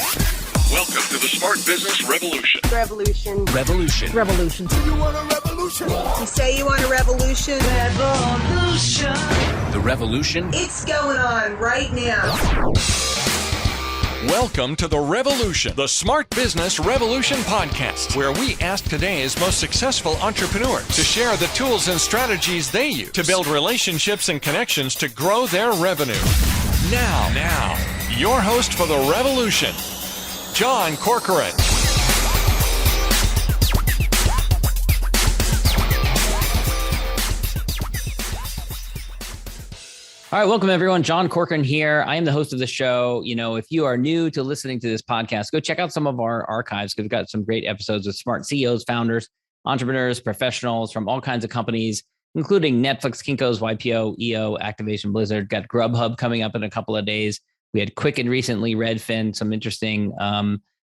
Welcome to the Smart Business Revolution. Revolution. Revolution. Revolution. You want a revolution? You say you want a revolution? Revolution. The revolution. It's going on right now. Welcome to The Revolution, the Smart Business Revolution podcast, where we ask today's most successful entrepreneurs to share the tools and strategies they use to build relationships and connections to grow their revenue. Now, your host for The Revolution, John Corcoran. All right, welcome everyone. John Corcoran here. I am the host of the show. You know, if you are new to listening to this podcast, go check out some of our archives because we've got some great episodes with smart CEOs, founders, entrepreneurs, professionals from all kinds of companies, including Netflix, Kinko's, YPO, EO, Activation Blizzard. Got Grubhub coming up in a couple of days. We had Quicken recently, Redfin, some interesting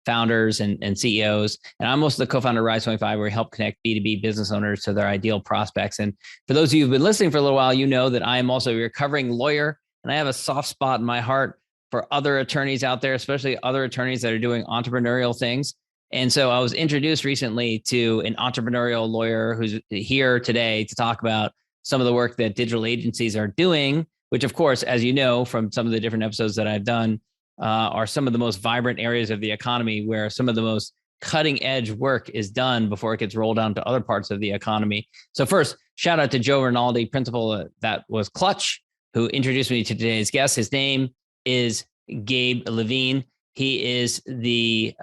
founders and CEOs. And I'm also the co-founder of Rise 25, where we help connect B2B business owners to their ideal prospects. And for those of you who've been listening for a little while, you know that I am also a recovering lawyer, and I have a soft spot in my heart for other attorneys out there, especially other attorneys that are doing entrepreneurial things. And so I was introduced recently to an entrepreneurial lawyer who's here today to talk about some of the work that digital agencies are doing, which of course, as you know, from some of the different episodes that I've done, are some of the most vibrant areas of the economy where some of the most cutting edge work is done before it gets rolled down to other parts of the economy. So first, shout out to Joe Rinaldi, principal that was Clutch, who introduced me to today's guest. His name is Gabe Levine. He is the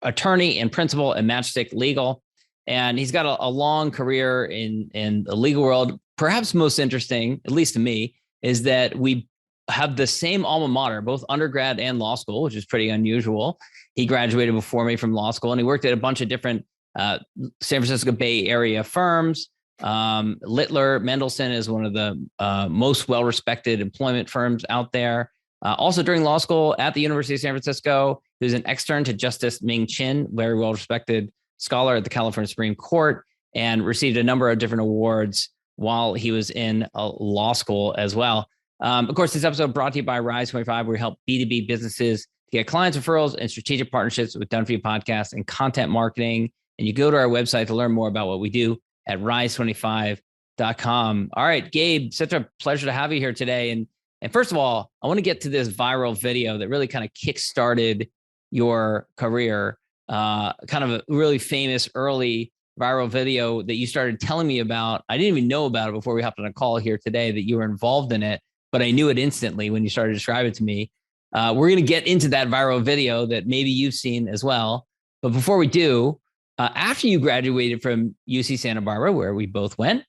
attorney and principal at Matchstick Legal. And he's got a long career in the legal world. Perhaps most interesting, at least to me, is that we have the same alma mater, both undergrad and law school, which is pretty unusual. He graduated before me from law school, and he worked at a bunch of different San Francisco Bay Area firms. Littler Mendelsohn is one of the most well-respected employment firms out there. Also during law school at the University of San Francisco, he was an extern to Justice Ming Chin, very well-respected scholar at the California Supreme Court, and received a number of different awards while he was in law school as well. Of course, this episode brought to you by Rise 25, where we help B2B businesses to get clients, referrals, and strategic partnerships with Done For You podcasts and content marketing. And you go to our website to learn more about what we do at rise25.com. All right, Gabe, such a pleasure to have you here today. And first of all, I want to get to this viral video that really kind of kickstarted your career, kind of a really famous early viral video that you started telling me about. I didn't even know about it before we hopped on a call here today that you were involved in it, but I knew it instantly when you started to describe it to me. We're going to get into that viral video that maybe you've seen as well. But before we do, after you graduated from UC Santa Barbara, where we both went,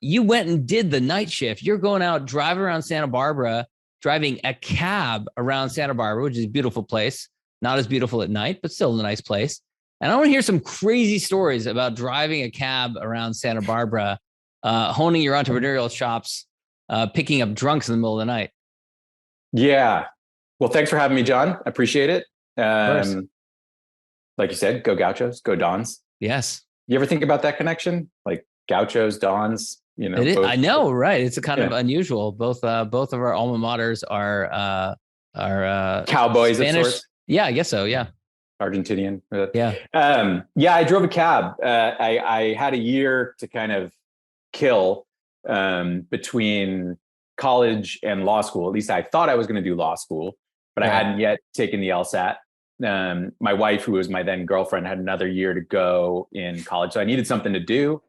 you went and did the night shift. You're going out, driving around Santa Barbara, driving a cab around Santa Barbara, which is a beautiful place. Not as beautiful at night, but still a nice place. And I want to hear some crazy stories about driving a cab around Santa Barbara, honing your entrepreneurial chops, picking up drunks in the middle of the night. Yeah. Well, thanks for having me, John. I appreciate it. Like you said, go Gauchos, go Dons. Yes. You ever think about that connection? Like Gauchos, Dons, you know? I know, right. It's a kind of unusual. Both of our alma maters are cowboys Spanish. of sorts. Yeah, I guess so. Yeah. Argentinian. Yeah. I drove a cab. I had a year to kind of kill between college and law school. At least I thought I was going to do law school, but I hadn't yet taken the LSAT. My wife, who was my then girlfriend, had another year to go in college. So I needed something to do.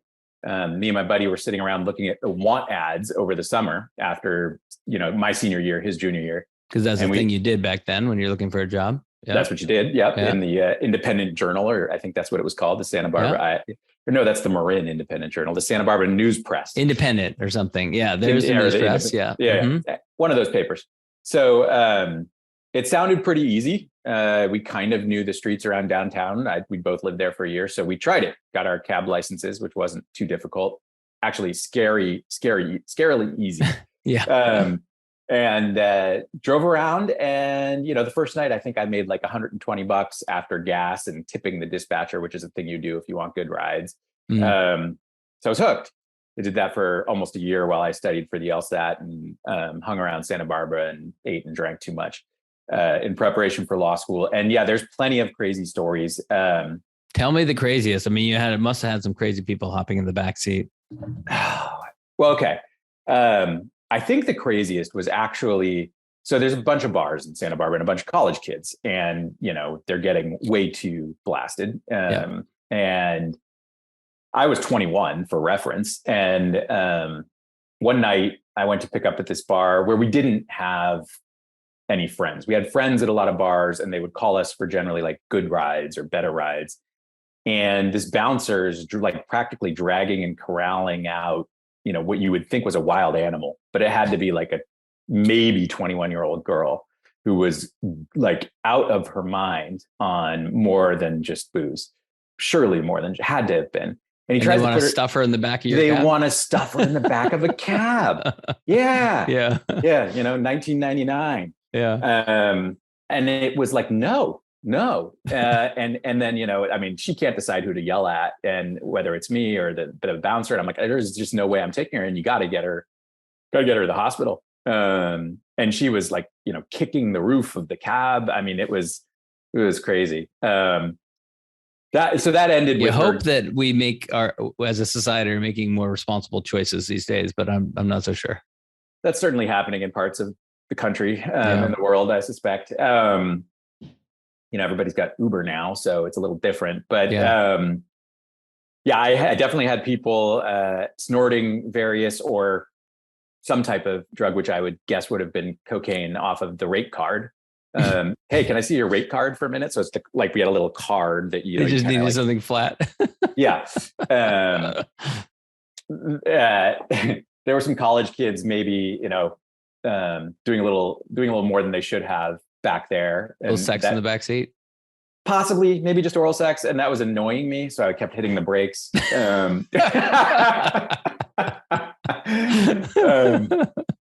Me and my buddy were sitting around looking at the want ads over the summer after, my senior year, his junior year. Because that's the thing you did back then when you're looking for a job. Yep. That's what you did. Yep. In the Independent Journal, or I think that's what it was called, the Santa Barbara. No, that's the Marin Independent Journal, the Santa Barbara News Press. Independent or something. Yeah, there's the News Press. Yeah. Mm-hmm. One of those papers. So it sounded pretty easy. We kind of knew the streets around downtown. We both lived there for a year. So we tried it, got our cab licenses, which wasn't too difficult. Actually, scarily easy. Yeah. And drove around, and the first night I think I made like $120 after gas and tipping the dispatcher, which is a thing you do if you want good rides. So I was hooked. I did that for almost a year while I studied for the LSAT and hung around Santa Barbara and ate and drank too much. in preparation for law school. And yeah, there's plenty of crazy stories. Tell me the craziest. I mean, must have had some crazy people hopping in the back seat. Well, okay. I think the craziest was actually, so there's a bunch of bars in Santa Barbara and a bunch of college kids, and, they're getting way too blasted. And I was 21 for reference. And one night I went to pick up at this bar where we didn't have any friends. We had friends at a lot of bars, and they would call us for generally like good rides or better rides. And this bouncer is like practically dragging and corralling out, what you would think was a wild animal, but it had to be like a maybe 21-year-old girl who was like out of her mind on more than just booze. Surely more than had to have been. And he tries to stuff her in the back of your cab. They want to stuff her in the back of a cab. Yeah. Yeah. Yeah. 1999. Yeah. And it was like, no. And then, she can't decide who to yell at, and whether it's me or the bouncer. And I'm like, there's just no way I'm taking her, and you got to get her to the hospital. And she was like, kicking the roof of the cab. I mean, it was crazy. That ended. You hope that we make as a society are making more responsible choices these days, but I'm not so sure. That's certainly happening in parts of the country and the world, I suspect. Everybody's got Uber now, so it's a little different. But I definitely had people snorting various or some type of drug, which I would guess would have been cocaine, off of the rate card. Hey, can I see your rate card for a minute? So it's like we had a little card that you just needed something flat. Yeah. There were some college kids, maybe, doing a little more than they should have back there. A little sex in the back seat? Possibly, maybe just oral sex. And that was annoying me. So I kept hitting the brakes. Definitely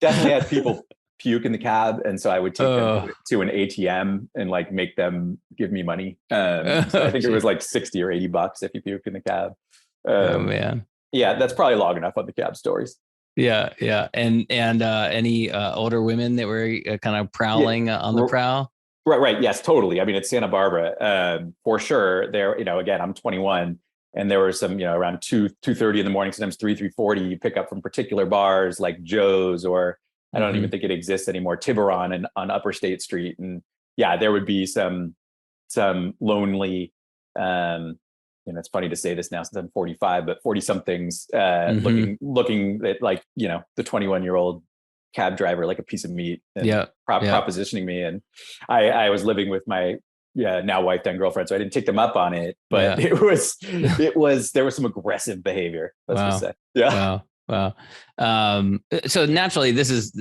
had people puke in the cab. And so I would take them to an ATM and like make them give me money. So I think it was like $60 or $80 if you puke in the cab. Oh man. Yeah, that's probably long enough on the cab stories. Yeah. And any older women that were kind of prowling on the prowl? Right. Yes, totally. I mean, it's Santa Barbara for sure. There, again, I'm 21, and there were some, around 2:30 in the morning, sometimes 3:40. You pick up from particular bars like Joe's, or I don't even think it exists anymore, Tiburon and on Upper State Street, and yeah, there would be some lonely. It's funny to say this now since I'm 45, but 40 somethings looking at like, the 21-year-old cab driver like a piece of meat and propositioning me. And I was living with my now wife, then girlfriend, so I didn't take them up on it, but there was some aggressive behavior, let's just say. Yeah. Wow. So naturally this is,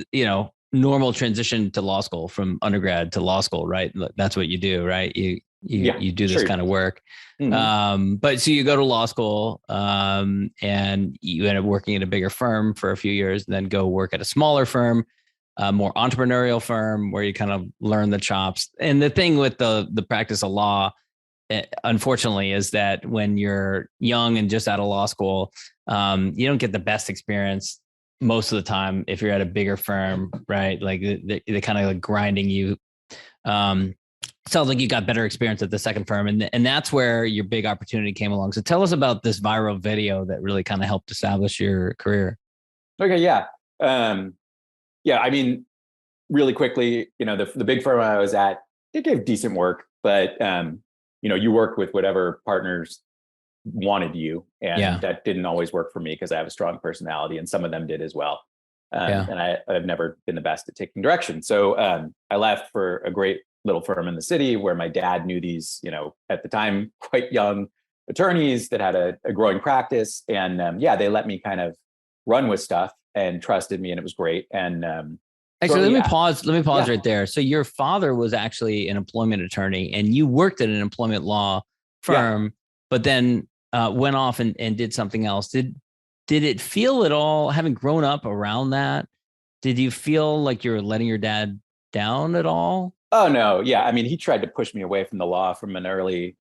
normal transition to law school, from undergrad to law school, right? That's what you do, right? You do this kind of work. Mm-hmm. But so you go to law school and you end up working at a bigger firm for a few years, and then go work at a smaller firm, a more entrepreneurial firm where you kind of learn the chops. And the thing with the practice of law, unfortunately, is that when you're young and just out of law school, you don't get the best experience most of the time if you're at a bigger firm, right? Like they kind of like grinding you. Sounds like you got better experience at the second firm, and that's where your big opportunity came along. So tell us about this viral video that really kind of helped establish your career. Okay. Yeah. I mean, really quickly, the big firm I was at, they gave decent work, but you worked with whatever partners wanted you, and that didn't always work for me because I have a strong personality, and some of them did as well. And I've never been the best at taking direction. So I left for a great little firm in the city where my dad knew these, at the time, quite young attorneys that had a growing practice. And they let me kind of run with stuff and trusted me, and it was great. And actually, let me pause right there. So your father was actually an employment attorney, and you worked at an employment law firm, but then went off and did something else. Did it feel at all, having grown up around that, did you feel like you were letting your dad down at all? Oh, no. Yeah. I mean, he tried to push me away from the law from an early,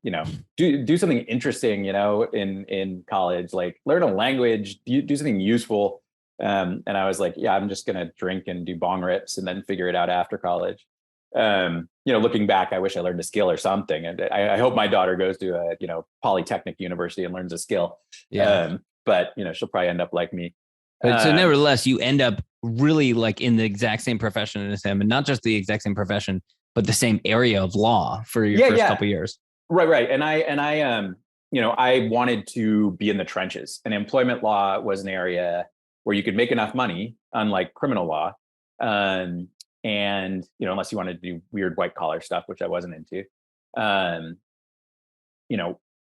do something interesting, in college, like learn a language, do something useful. And I was like, I'm just going to drink and do bong rips and then figure it out after college. Looking back, I wish I learned a skill or something. And I hope my daughter goes to a, Polytechnic university and learns a skill. Yeah. But she'll probably end up like me. But so nevertheless, you end up really like in the exact same profession as him, and not just the exact same profession, but the same area of law for your first couple of years. Right. And I wanted to be in the trenches, and employment law was an area where you could make enough money, unlike criminal law. And unless you wanted to do weird white collar stuff, which I wasn't into,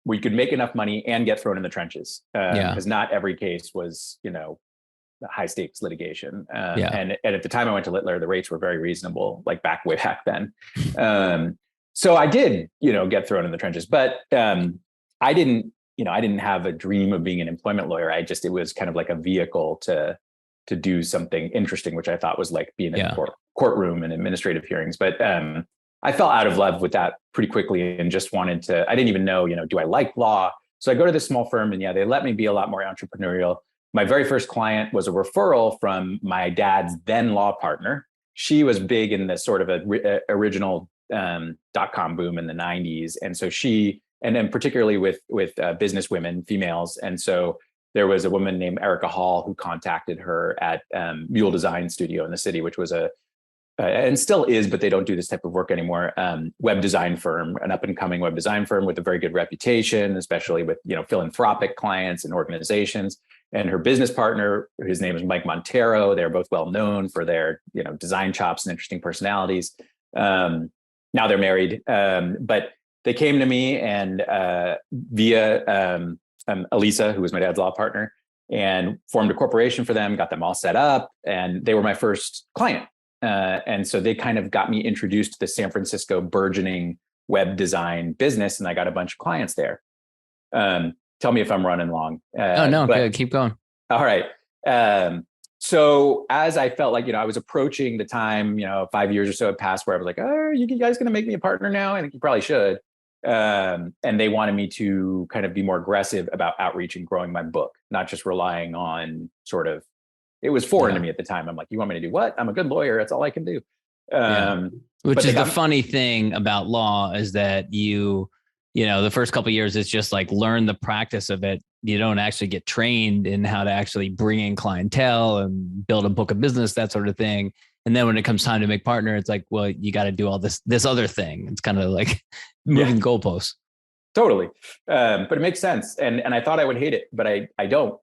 where you could make enough money and get thrown in the trenches, because not every case was, high stakes litigation. And at the time I went to Littler, the rates were very reasonable, like way back then. So I did, get thrown in the trenches, but I didn't have a dream of being an employment lawyer. It was kind of like a vehicle to do something interesting, which I thought was like being in a courtroom and administrative hearings. But I fell out of love with that pretty quickly and just wanted to, I didn't even know, do I like law? So I go to this small firm, and they let me be a lot more entrepreneurial. My very first client was a referral from my dad's then law partner. She was big in the sort of original .com boom in the 90s. And so and then particularly with business women, females. And so there was a woman named Erica Hall who contacted her at Mule Design Studio in the city, which was and still is, but they don't do this type of work anymore, web design firm, an up and coming web design firm with a very good reputation, especially with, philanthropic clients and organizations. And her business partner, his name is Mike Montero. They're both well known for their, design chops and interesting personalities. Now they're married, but they came to me and via Elisa, who was my dad's law partner, and formed a corporation for them, got them all set up, and they were my first client. And so they kind of got me introduced to the San Francisco burgeoning web design business, and I got a bunch of clients there. Tell me if I'm running long. Good. Keep going. All right. So as I felt like, I was approaching the time, 5 years or so had passed where I was like, oh, are you guys going to make me a partner now? I think you probably should. And they wanted me to kind of be more aggressive about outreach and growing my book, not just relying on it was foreign to me at the time. I'm like, you want me to do what? I'm a good lawyer. That's all I can do. Which is the funny thing about law is that the first couple of years, it's just like learn the practice of it. You don't actually get trained in how to actually bring in clientele and build a book of business, that sort of thing. And then when it comes time to make partner, it's like, well, you got to do all this other thing. It's kind of like moving goalposts. Totally. But it makes sense. And I thought I would hate it, but I don't.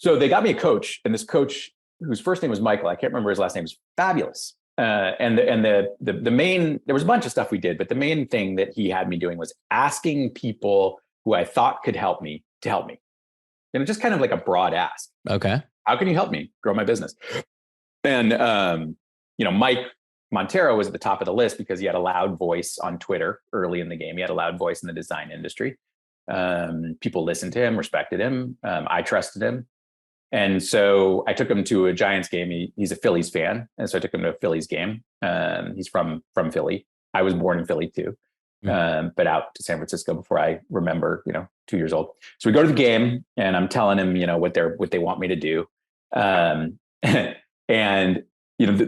So they got me a coach, and this coach, whose first name was Michael, I can't remember his last name, was fabulous. And the main, there was a bunch of stuff we did, but the main thing that he had me doing was asking people who I thought could help me to help me. Just kind of like a broad ask. Okay. How can you help me grow my business? And, Mike Montero was at the top of the list because he had a loud voice on Twitter early in the game. He had a loud voice in the design industry. People listened to him, respected him. I trusted him. And so I took him to a Giants game. He's a Phillies fan. And so I took him to a Phillies game. He's from Philly. I was born in Philly too, but out to San Francisco before I remember, 2 years old. So we go to the game, and I'm telling him, what they want me to do. And,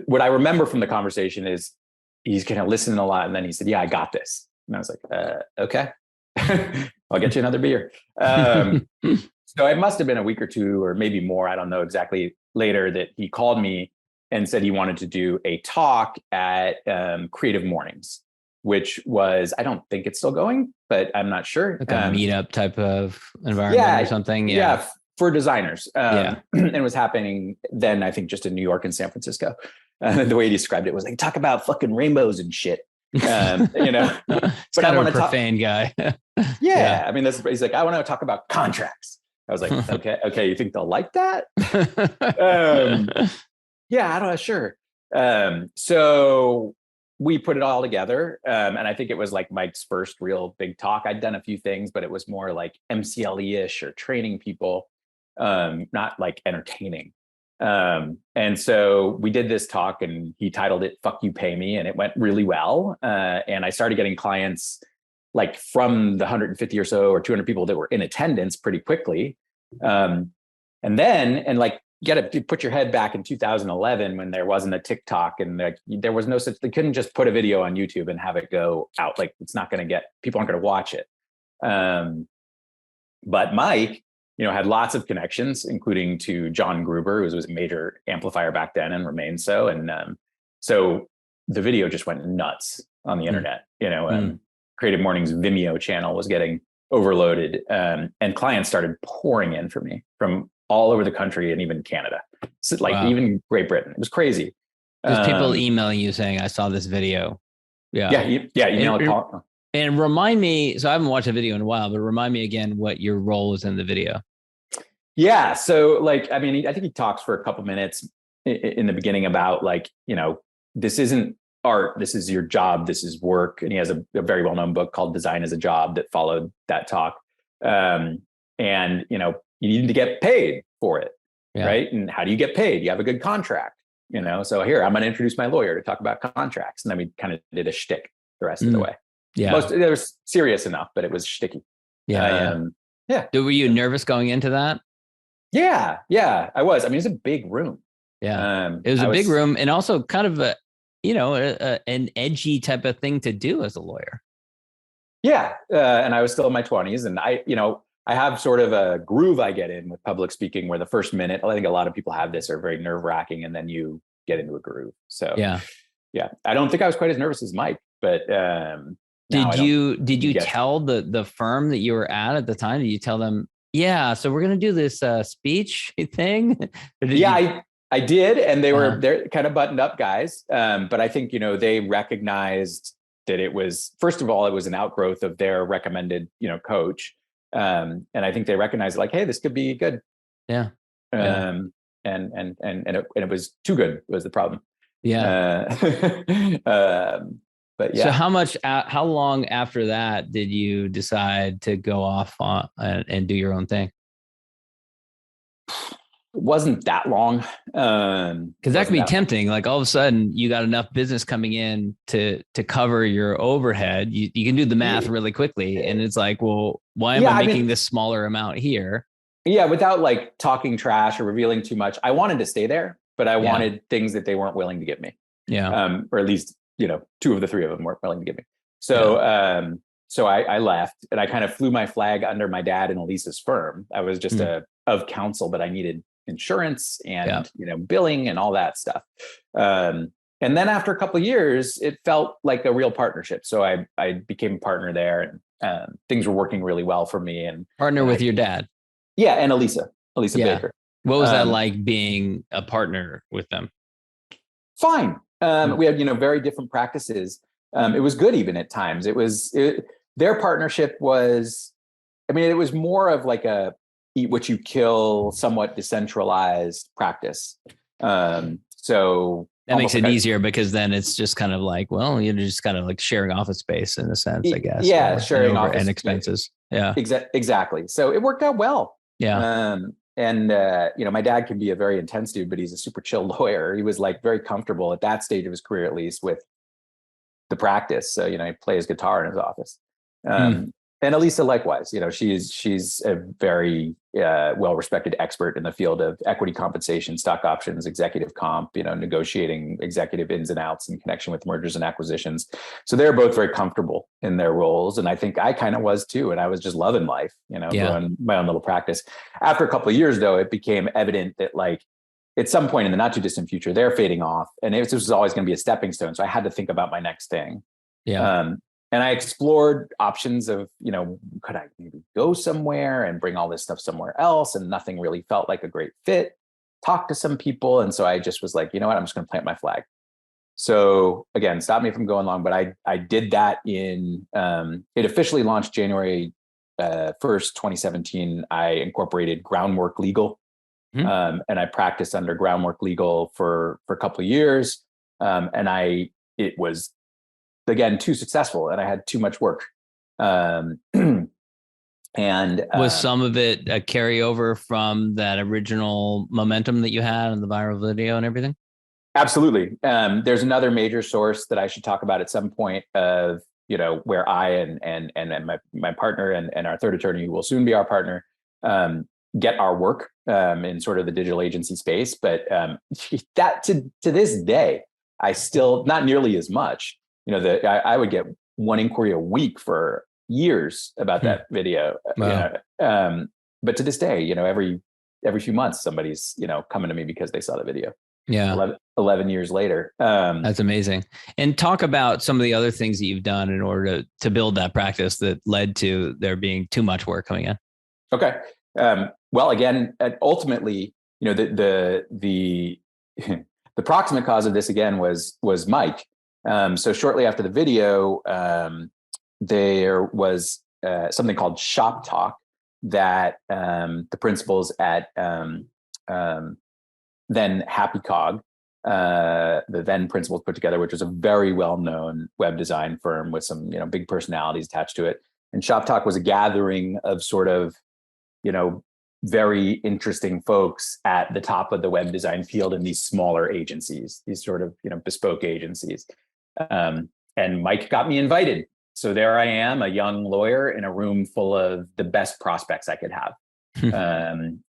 what I remember from the conversation is he's kind of listening a lot. And then he said, yeah, I got this. And I was like, okay, I'll get you another beer. So it must have been a week or two, or maybe more, I don't know exactly, later, that he called me and said he wanted to do a talk at Creative Mornings, which was, I don't think it's still going, but I'm not sure. Like a meetup type of environment or something. Yeah, for designers. And it was happening then, I think, just in New York and San Francisco. The way he described it was like, talk about fucking rainbows and shit. It's but kind of a profane guy. Yeah. I mean, he's like, I want to talk about contracts. I was like, okay, you think they'll like that? Yeah, I don't know, sure. So we put it all together. And I think it was like Mike's first real big talk. I'd done a few things, but it was more like MCLE-ish or training people, not like entertaining. And so we did this talk, and he titled it "Fuck You, Pay Me," and it went really well. And I started getting clients like from the 150 or so or 200 people that were in attendance pretty quickly. And you got to put your head back in 2011 when there wasn't a TikTok and there was no such, they couldn't just put a video on YouTube and have it go out. Like it's not going to get, people aren't going to watch it. But Mike, had lots of connections, including to John Gruber, who was a major amplifier back then and remains so. And so the video just went nuts on the internet, Creative Morning's Vimeo channel was getting overloaded, and clients started pouring in for me from all over the country and even Canada. So even Great Britain. It was crazy. There's people emailing you saying, I saw this video. Email. And remind me, so I haven't watched the video in a while, but remind me again what your role is in the video. Yeah. So I think he talks for a couple minutes in the beginning about this isn't art, this is your job, this is work. And he has a very well-known book called Design as a Job that followed that talk. You need to get paid for it, right? And how do you get paid? You have a good contract, So here, I'm going to introduce my lawyer to talk about contracts. And then we kind of did a shtick the rest of the way. Yeah. It was serious enough, but it was shticky. Yeah. Were you nervous going into that? Yeah, I was. It's a big room. Yeah. It was a big room and also kind of an edgy type of thing to do as a lawyer. Yeah. And I was still in my 20s, and I have sort of a groove I get in with public speaking where the first minute, I think a lot of people have this, are very nerve wracking, and then you get into a groove. So yeah. I don't think I was quite as nervous as Mike, but did you tell the firm that you were at the time? Did you tell them, so we're going to do this speech thing? I did. And they're kind of buttoned up guys. But I think, they recognized that it was, first of all, it was an outgrowth of their recommended, coach. And I think they recognized hey, this could be good. Yeah. And it was too good was the problem. Yeah. But yeah. So how long after that did you decide to go off and do your own thing? It wasn't that long. Because that can be tempting. Like all of a sudden you got enough business coming in to cover your overhead. You can do the math really quickly. And it's like, well, why am I making this smaller amount here? Yeah. Without talking trash or revealing too much. I wanted to stay there, but I wanted things that they weren't willing to give me. Yeah. Or at least, two of the three of them weren't willing to give me. So, so I left, and I kind of flew my flag under my dad and Elisa's firm. I was just of counsel, but I needed insurance and, billing and all that stuff. And then after a couple of years, it felt like a real partnership. So I became a partner there, and things were working really well for me. And partner with your dad. Yeah. And Elisa Baker. What was that like being a partner with them? Fine. We had, very different practices. It was good even at times. Their partnership was, it was more of a eat what you kill, somewhat decentralized practice. So that makes it easier, because then it's just kind of you're just kind of sharing office space in a sense, I guess. Yeah. Sharing office and expenses. Yeah, exactly. So it worked out well. Yeah. My dad can be a very intense dude, but he's a super chill lawyer. He was very comfortable at that stage of his career, at least, with the practice. So, he plays guitar in his office. And Elisa, likewise, she's a very well-respected expert in the field of equity compensation, stock options, executive comp, negotiating executive ins and outs in connection with mergers and acquisitions. So they're both very comfortable in their roles. And I think I kind of was too. And I was just loving life, growing my own little practice. After a couple of years, though, it became evident that at some point in the not too distant future, they're fading off. And this was always going to be a stepping stone. So I had to think about my next thing. Yeah. And I explored options of, could I maybe go somewhere and bring all this stuff somewhere else? And nothing really felt like a great fit. Talk to some people. And so I just was like, you know what, I'm just going to plant my flag. So again, stop me from going long, but I did that it officially launched January 1st, 2017. I incorporated Groundwork Legal. And I practiced under Groundwork Legal for a couple of years. It was, again, too successful, and I had too much work. And was some of it a carryover from that original momentum that you had on the viral video and everything? Absolutely. There's another major source that I should talk about at some point of, where I and my partner and our third attorney, who will soon be our partner, get our work in sort of the digital agency space. But that to this day, I still, not nearly as much. I would get one inquiry a week for years about that video. Wow. But to this day, every few months, somebody's coming to me because they saw the video. Yeah. 11 years later. That's amazing. And talk about some of the other things that you've done in order to build that practice that led to there being too much work coming in. Okay. Well, again, ultimately, the proximate cause of this again was Mike. So shortly after the video, there was something called Shop Talk that the principals at then Happy Cog, the then principals put together, which was a very well-known web design firm with some big personalities attached to it. And Shop Talk was a gathering of sort of very interesting folks at the top of the web design field in these smaller agencies, these sort of bespoke agencies. And Mike got me invited. So there I am, a young lawyer in a room full of the best prospects I could have.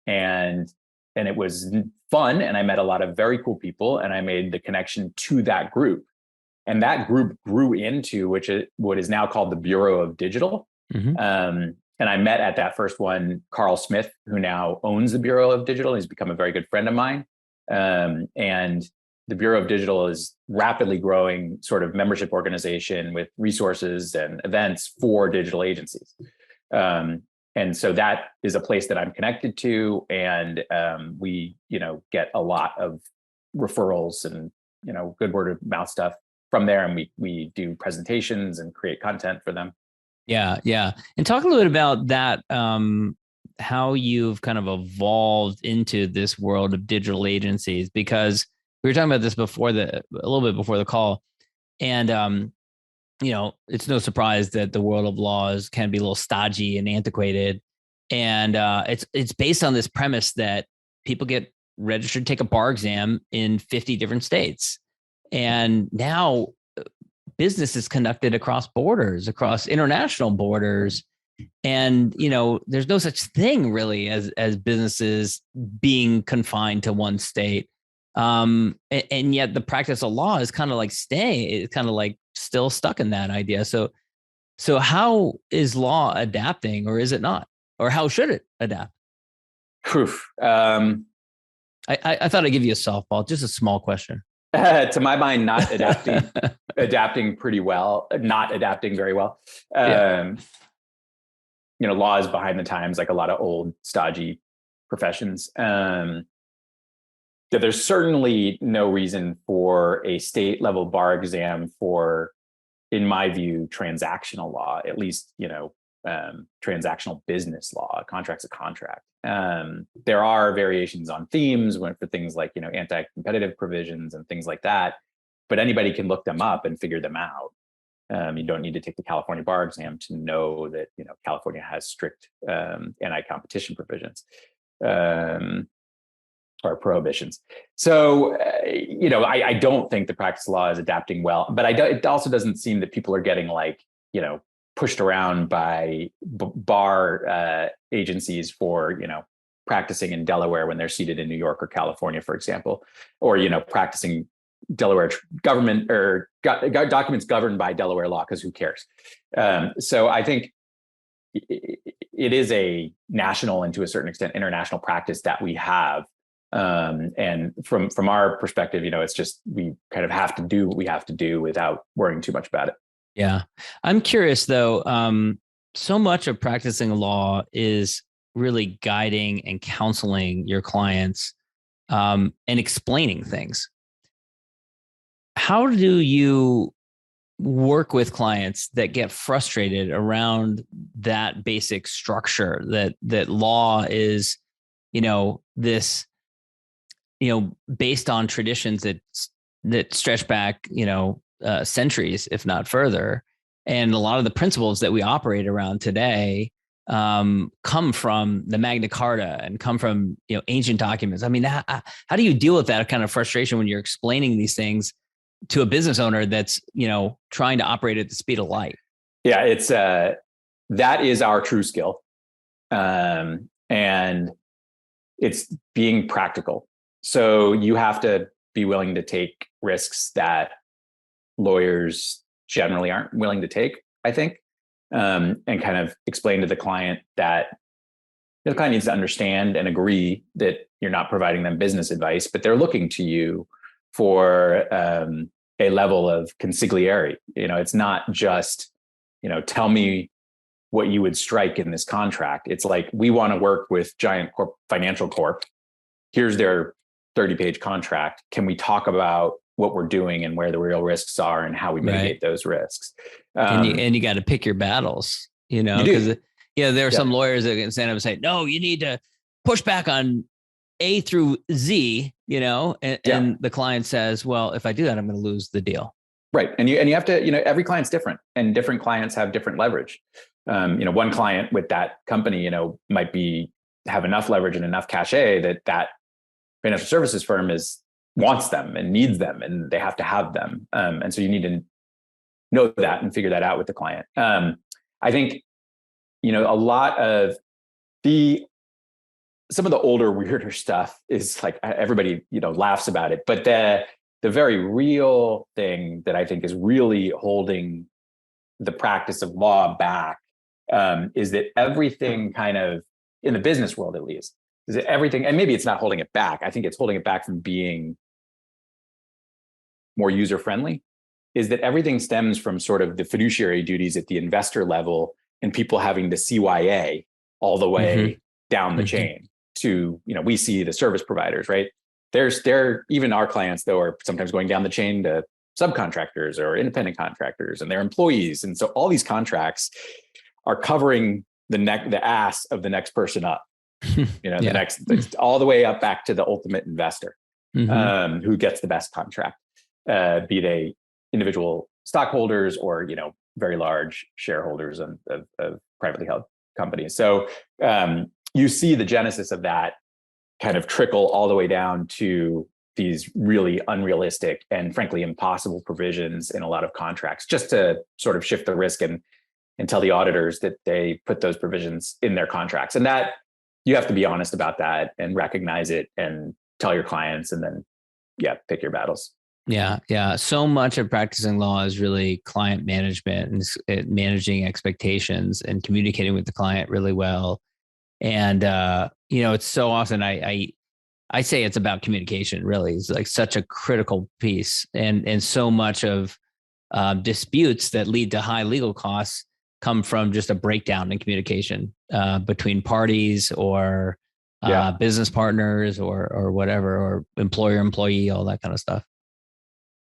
And it was fun. And I met a lot of very cool people, and I made the connection to that group. And that group grew into what is now called the Bureau of Digital. And I met at that first one, Carl Smith, who now owns the Bureau of Digital. He's become a very good friend of mine. And the Bureau of Digital is rapidly growing sort of membership organization with resources and events for digital agencies. And so that is a place that I'm connected to. And we, get a lot of referrals and, good word of mouth stuff from there. And we do presentations and create content for them. Yeah. Yeah. And talk a little bit about that, how you've kind of evolved into this world of digital agencies, because we were talking about this a little bit before the call. And, it's no surprise that the world of laws can be a little stodgy and antiquated. And it's based on this premise that people get registered, take a bar exam in 50 different states. And now business is conducted across borders, across international borders. And, there's no such thing really as businesses being confined to one state. And yet the practice of law is kind of like still stuck in that idea. So how is law adapting, or is it not? Or how should it adapt? I thought I'd give you a softball, just a small question. To my mind, not adapting pretty well, not adapting very well. Law is behind the times, like a lot of old stodgy professions. There's certainly no reason for a state level bar exam for, in my view, transactional law, at least, transactional business law. A contract's a contract. There are variations on themes for things like, anti-competitive provisions and things like that, but anybody can look them up and figure them out. You don't need to take the California bar exam to know that, California has strict anti-competition provisions. Or prohibitions. So, I don't think the practice of law is adapting well, but it also doesn't seem that people are getting pushed around by bar agencies for, practicing in Delaware when they're seated in New York or California, for example, or, practicing Delaware government or documents governed by Delaware law, because who cares? So I think it is a national and to a certain extent international practice that we have. And from our perspective, it's just, we kind of have to do what we have to do without worrying too much about it. Yeah. I'm curious though. So much of practicing law is really guiding and counseling your clients, and explaining things. How do you work with clients that get frustrated around that basic structure that law is, this, based on traditions that stretch back, centuries, if not further. And a lot of the principles that we operate around today come from the Magna Carta and come from, ancient documents. I mean, how do you deal with that kind of frustration when you're explaining these things to a business owner that's, trying to operate at the speed of light? Yeah, it's that is our true skill. And it's being practical. So you have to be willing to take risks that lawyers generally aren't willing to take, I think, and kind of explain to the client that the client needs to understand and agree that you're not providing them business advice, but they're looking to you for a level of consigliere. It's not just, tell me what you would strike in this contract. It's like, we want to work with Giant Financial Corp. Here's their 30-page contract. Can we talk about what we're doing and where the real risks are and how we mitigate those risks? And you got to pick your battles, because there are some lawyers that can stand up and say, no, you need to push back on A through Z, and the client says, well, if I do that, I'm going to lose the deal. Right. And you have to, every client's different, and different clients have different leverage. One client with that company, might have enough leverage and enough cachet that financial services firm wants them and needs them, and they have to have them. And so you need to know that and figure that out with the client. I think, a lot of some of the older, weirder stuff is like, everybody, laughs about it, but the very real thing that I think is really holding the practice of law back is that everything kind of, in the business world at least, is that everything, and maybe it's not holding it back, I think it's holding it back from being more user-friendly, is that everything stems from sort of the fiduciary duties at the investor level and people having the CYA all the way down the chain to, we see the service providers, right? They're even our clients, though, are sometimes going down the chain to subcontractors or independent contractors and their employees. And so all these contracts are covering the ass of the next person up, the next, all the way up back to the ultimate investor, who gets the best contract, be they individual stockholders or, very large shareholders of privately held companies. So you see the genesis of that kind of trickle all the way down to these really unrealistic and frankly impossible provisions in a lot of contracts, just to sort of shift the risk and tell the auditors that they put those provisions in their contracts. And that you have to be honest about that and recognize it and tell your clients, and then pick your battles. Yeah. So much of practicing law is really client management and managing expectations and communicating with the client really well. And, it's so often I say it's about communication, really. It's like such a critical piece. And so much of disputes that lead to high legal costs come from just a breakdown in communication between parties or business partners or whatever, or employer, employee, all that kind of stuff.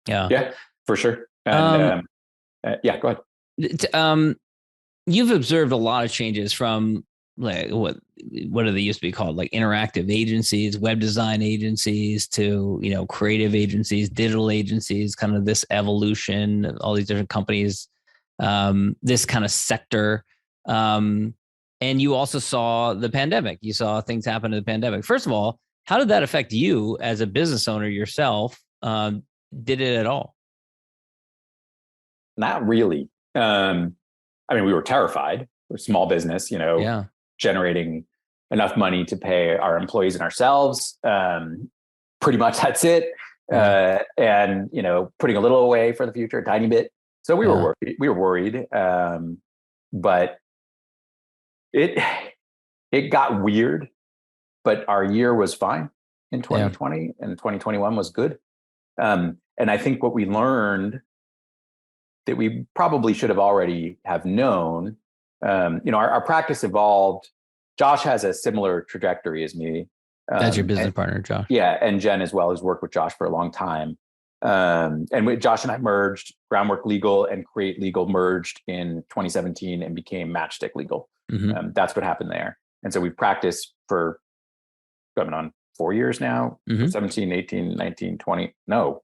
Yeah, for sure. And go ahead. You've observed a lot of changes from like what do they used to be called, like interactive agencies, web design agencies, to creative agencies, digital agencies, kind of this evolution of all these different companies, this kind of sector. And you also saw the pandemic. You saw things happen in the pandemic. First of all, how did that affect you as a business owner yourself? Did it at all? Not really. We were terrified. We're a small business, generating enough money to pay our employees and ourselves. Pretty much that's it. And, putting a little away for the future, a tiny bit. So we were worried. We were worried. But it got weird, but our year was fine in 2020 and 2021 was good. And I think what we learned that we probably should have already have known, our practice evolved. Josh has a similar trajectory as me. That's your business partner, Josh. Yeah. And Jen as well has worked with Josh for a long time. Josh and I merged. Groundwork Legal and Create Legal merged in 2017 and became Matchstick Legal. That's what happened there. And so we've practiced for going on 4 years now, 17, 18, 19, 20, no,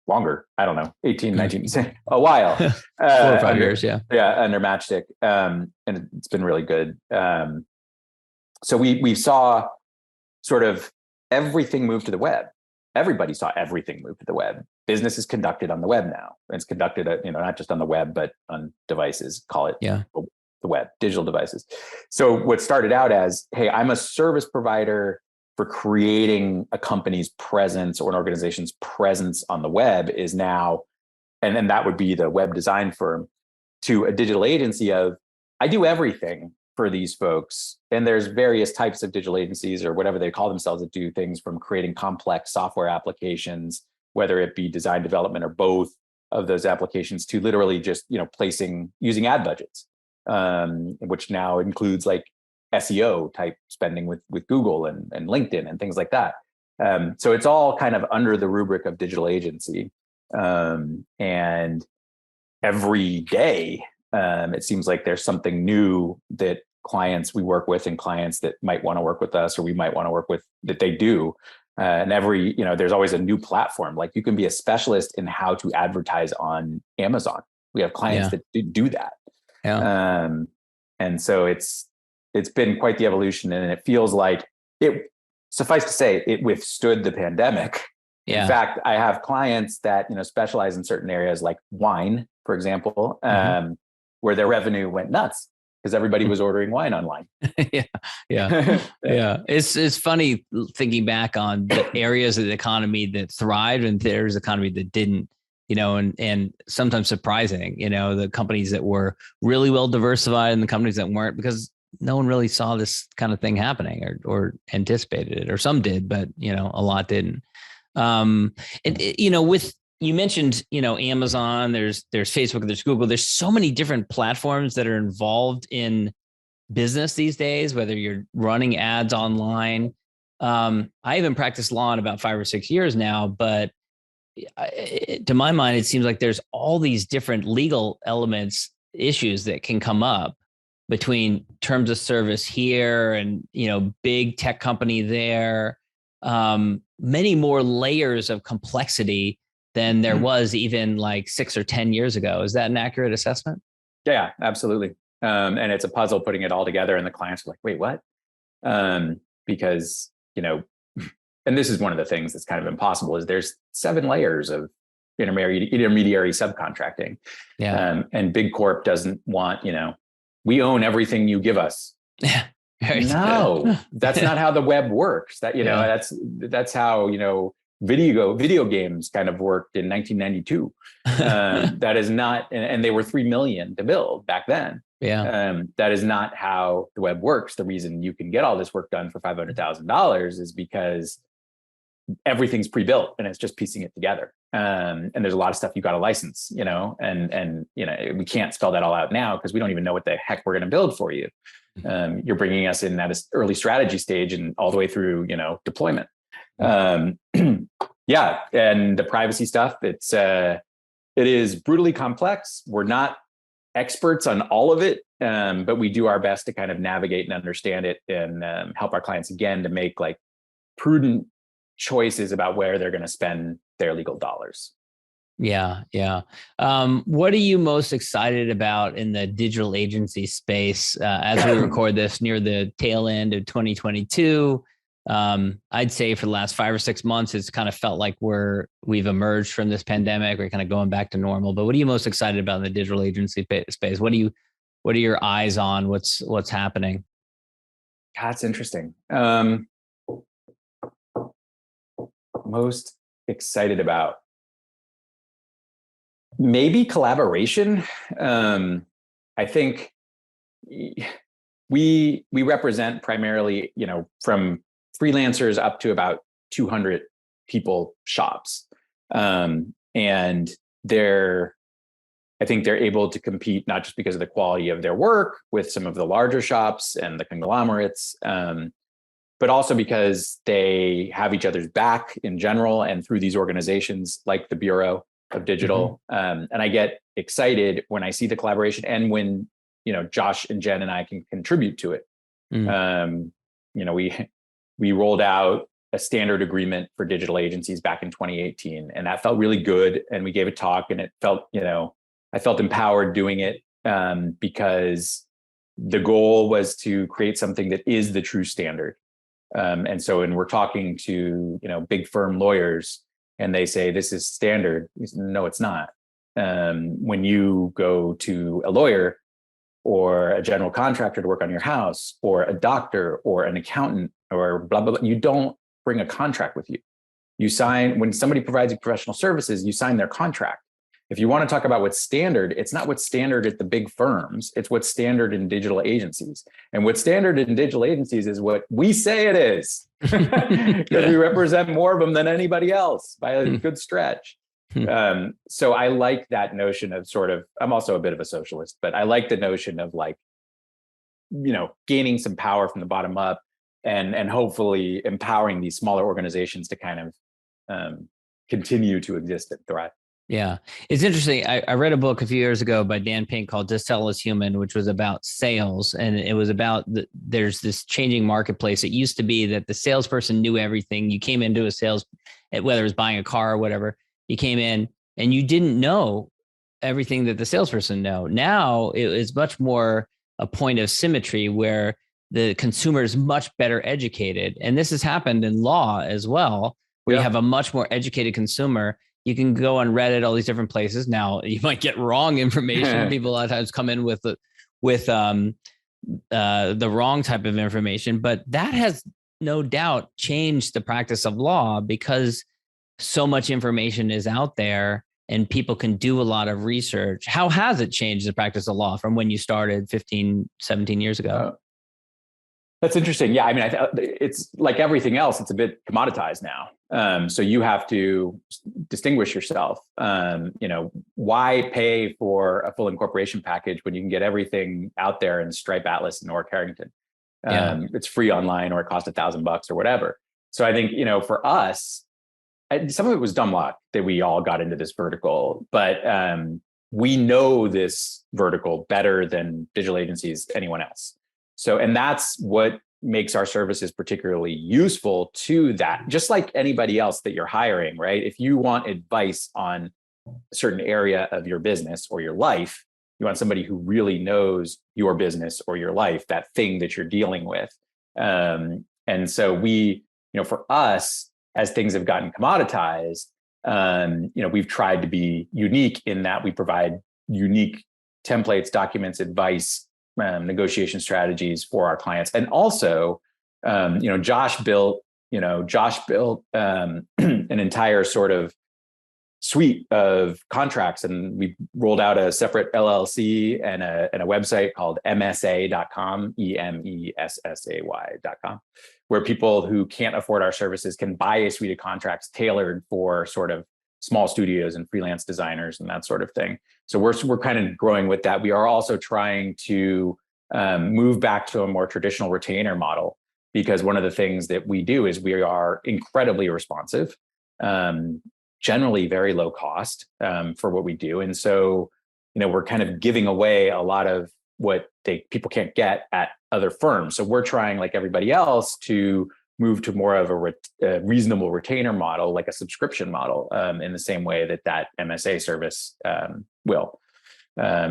longer. I don't know, 18, 19, a while. 4 or 5 years, Yeah, under Matchstick. And it's been really good. So we saw sort of everything move to the web. Everybody saw everything move to the web. Business is conducted on the web now. It's conducted, not just on the web, but on devices, call it the web, digital devices. So what started out as, hey, I'm a service provider for creating a company's presence or an organization's presence on the web is now, and then that would be the web design firm, to a digital agency of, I do everything for these folks. And there's various types of digital agencies or whatever they call themselves that do things from creating complex software applications, whether it be design development or both of those applications, to literally just, using ad budgets, which now includes like SEO type spending with Google and LinkedIn and things like that. So it's all kind of under the rubric of digital agency. And every day, it seems like there's something new that clients we work with and clients that might want to work with us or we might want to work with that they do. And there's always a new platform. Like you can be a specialist in how to advertise on Amazon. We have clients that do that. Yeah. And so it's been quite the evolution, and it feels like suffice to say, it withstood the pandemic. Yeah. In fact, I have clients that, specialize in certain areas like wine, for example, where their revenue went nuts because everybody was ordering wine online. Yeah. It's funny thinking back on the areas of the economy that thrived and there's economy that didn't, and sometimes surprising, the companies that were really well diversified and the companies that weren't, because no one really saw this kind of thing happening or anticipated it, or some did, but, a lot didn't. With, you mentioned, Amazon, there's Facebook, there's Google, there's so many different platforms that are involved in business these days, whether you're running ads online. I haven't practiced law in about 5 or 6 years now, but to my mind, it seems like there's all these different legal elements, issues that can come up between terms of service here and, big tech company there, many more layers of complexity than there was even like 6 or 10 years ago. Is that an accurate assessment? Yeah, absolutely. And it's a puzzle putting it all together, and the clients are like, wait, what? Because, and this is one of the things that's kind of impossible, is there's 7 layers of intermediary subcontracting. Yeah. And Big Corp doesn't want, we own everything you give us. Yeah. No, that's not how the web works. That, that's how, video games kind of worked in 1992. That is not, and they were 3 million to build back then. Yeah. That is not how the web works. The reason you can get all this work done for $500,000 is because everything's pre-built and it's just piecing it together. And there's a lot of stuff you got to license, and we can't spell that all out now because we don't even know what the heck we're going to build for you. You're bringing us in at an early strategy stage and all the way through, deployment. Yeah. And the privacy stuff, it is brutally complex. We're not experts on all of it, but we do our best to kind of navigate and understand it and help our clients, again, to make like prudent choices about where they're going to spend their legal dollars. Yeah. What are you most excited about in the digital agency space as we record this near the tail end of 2022? I'd say for the last 5 or 6 months, it's kind of felt like we've emerged from this pandemic. We're kind of going back to normal. But what are you most excited about in the digital agency space? What are your eyes on? What's happening? That's interesting. Most excited about maybe collaboration. I think we represent primarily, from freelancers up to about 200 people shops. And I think they're able to compete not just because of the quality of their work with some of the larger shops and the conglomerates, but also because they have each other's back in general and through these organizations like the Bureau of Digital. And I get excited when I see the collaboration and when, Josh and Jen and I can contribute to it. We rolled out a standard agreement for digital agencies back in 2018, and that felt really good. And we gave a talk, and it felt, I felt empowered doing it because the goal was to create something that is the true standard. And so when we're talking to, big firm lawyers and they say, this is standard, we say, no, it's not. When you go to a lawyer or a general contractor to work on your house, or a doctor or an accountant or blah, blah, blah. You don't bring a contract with you. You sign, when somebody provides you professional services, you sign their contract. If you want to talk about what's standard, it's not what's standard at the big firms. It's what's standard in digital agencies. And what's standard in digital agencies is what we say it is, because we represent more of them than anybody else by a good stretch. So I like that notion of sort of, I'm also a bit of a socialist, but I like the notion of like, gaining some power from the bottom up and hopefully empowering these smaller organizations to kind of continue to exist and thrive. Yeah. It's interesting. I read a book a few years ago by Dan Pink called Just Sell as Human, which was about sales. And it was about there's this changing marketplace. It used to be that the salesperson knew everything. You came into a sales, whether it was buying a car or whatever, you came in and you didn't know everything that the salesperson know. Now it is much more a point of symmetry where the consumer is much better educated. And this has happened in law as well, where you have a much more educated consumer. You can go on Reddit, all these different places. Now you might get wrong information. People a lot of times come in with the wrong type of information, but that has no doubt changed the practice of law because so much information is out there and people can do a lot of research. How has it changed the practice of law from when you started 15, 17 years ago? That's interesting. Yeah, I mean, it's like everything else. It's a bit commoditized now. So you have to distinguish yourself. Why pay for a full incorporation package when you can get everything out there in Stripe Atlas and Newark Carrington? It's free online, or it costs $1,000 or whatever. So I think, for us, some of it was dumb luck that we all got into this vertical, but we know this vertical better than digital agencies, anyone else. So, and that's what makes our services particularly useful to that. Just like anybody else that you're hiring, right? If you want advice on a certain area of your business or your life, you want somebody who really knows your business or your life, that thing that you're dealing with. And so we, for us, as things have gotten commoditized, we've tried to be unique in that we provide unique templates, documents, advice, negotiation strategies for our clients. And also, Josh built an entire sort of suite of contracts, and we rolled out a separate LLC and a website called msa.com, EMESSAY.com, where people who can't afford our services can buy a suite of contracts tailored for sort of small studios and freelance designers and that sort of thing. So we're kind of growing with that. We are also trying to move back to a more traditional retainer model, because one of the things that we do is we are incredibly responsive, generally very low cost for what we do. And so, we're kind of giving away a lot of what people can't get at other firms. So we're trying, like everybody else, to move to more of a reasonable retainer model, like a subscription model, in the same way that MSA service will.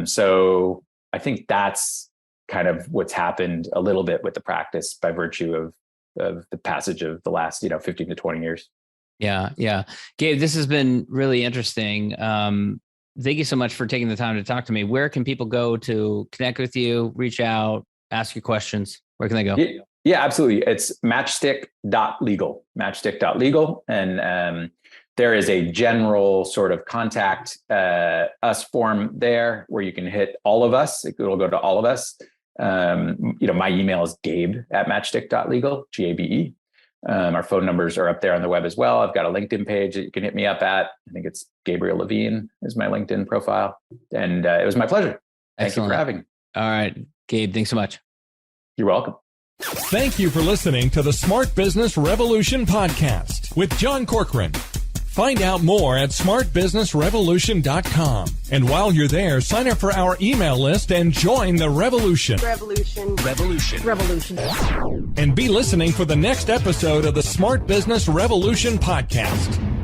So I think that's kind of what's happened a little bit with the practice by virtue of the passage of the last 15 to 20 years. Yeah. Gabe, this has been really interesting. Thank you so much for taking the time to talk to me. Where can people go to connect with you, reach out, ask you questions? Where can they go? Yeah, absolutely. It's matchstick.legal, matchstick.legal. And there is a general sort of contact us form there where you can hit all of us. It'll go to all of us. My email is gabe@matchstick.legal, GABE. Our phone numbers are up there on the web as well. I've got a LinkedIn page that you can hit me up at. I think it's Gabriel Levine is my LinkedIn profile. And it was my pleasure. Thank you for having me. All right, Gabe, thanks so much. You're welcome. Thank you for listening to the Smart Business Revolution podcast with John Corcoran. Find out more at smartbusinessrevolution.com. And while you're there, sign up for our email list and join the revolution. Revolution. And be listening for the next episode of the Smart Business Revolution podcast.